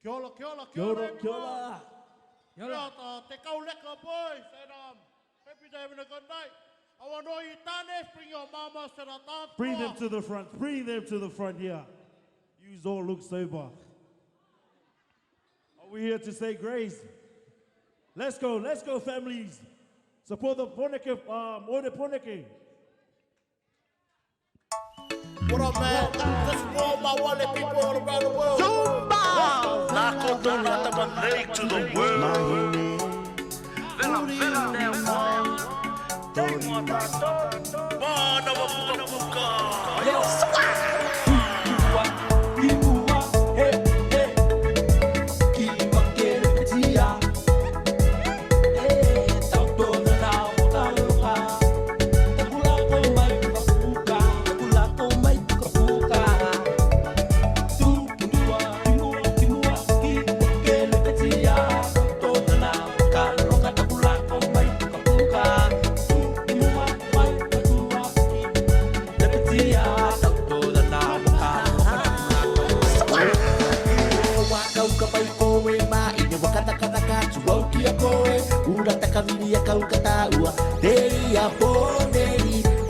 Kia ora, kia ora, Kia ora, kia ora. Kia ora, te KAU LEKA boys, and happy day having a good night. I want all you tanes, bring your mamas to the dance Bring floor. them to the front. Bring them to the front here. You all look sober. Are we here to say grace? Let's go, families. Support the Poneke, Oire Poneke. What up, man? This is for all my Wale people all around the world. Zumba! Lakau Mai to the world. Vela, Mana wa Pukapuka.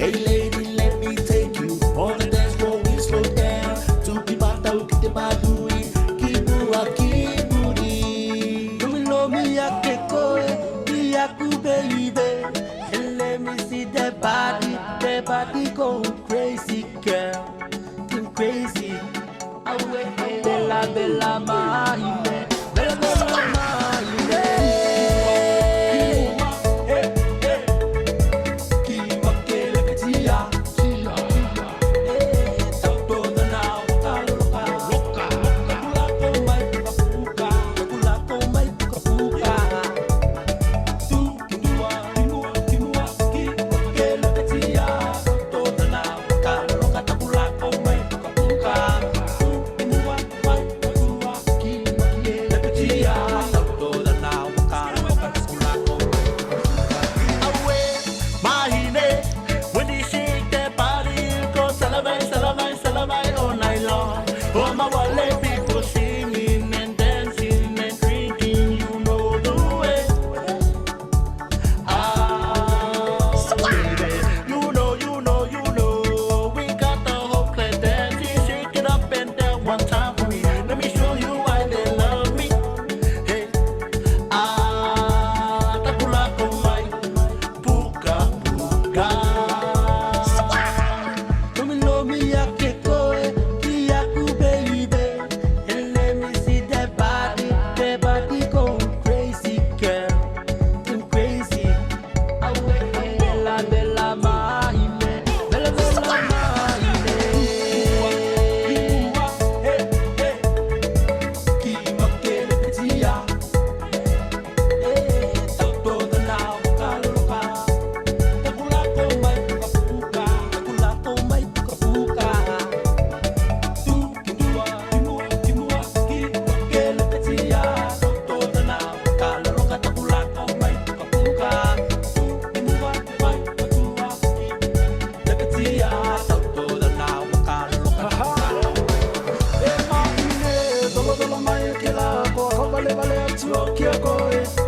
Hey lady, let me take you on the dance floor. We slow down to be back out to the badui. Kibua kiburi. Do you know me? I can go, baby. And let me see that body go crazy, girl, crazy. Away, bella, bella, mahine, bella, bella, mahine.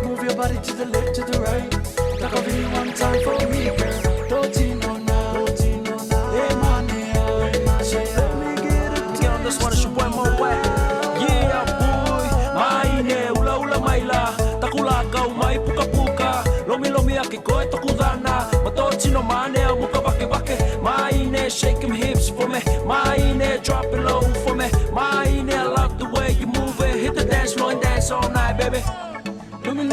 Move your body to the left, to the right. Like a really one time for me, girl. Don't you know now? Hey, man, so let me get it. Get on this one, it's your boy Mo Wet. Yeah, boy. Maine, ula ula maila. Lakau Mai Pukapuka. Lomi ake koe tokudana. Matochi no mane, muka wake. Maine, shake them hips for me. Maine, drop it low for me. Maine, I love the way you move it. Hit the dance floor and dance all night, baby.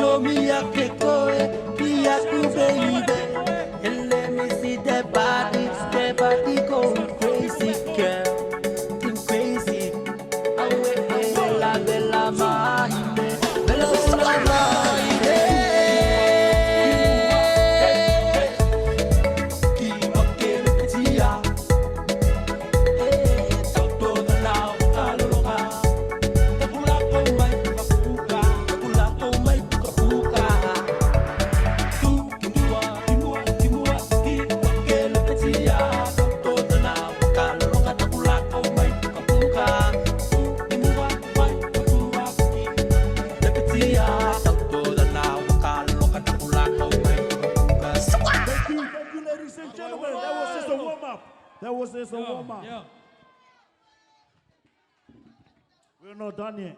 Lomi ake koe, piaku baby. And let me see that body go crazy, girl, crazy. Away, bella, bella, mahine, bella, bella, mahine. That was just a warm-up. Yeah. We're not done yet.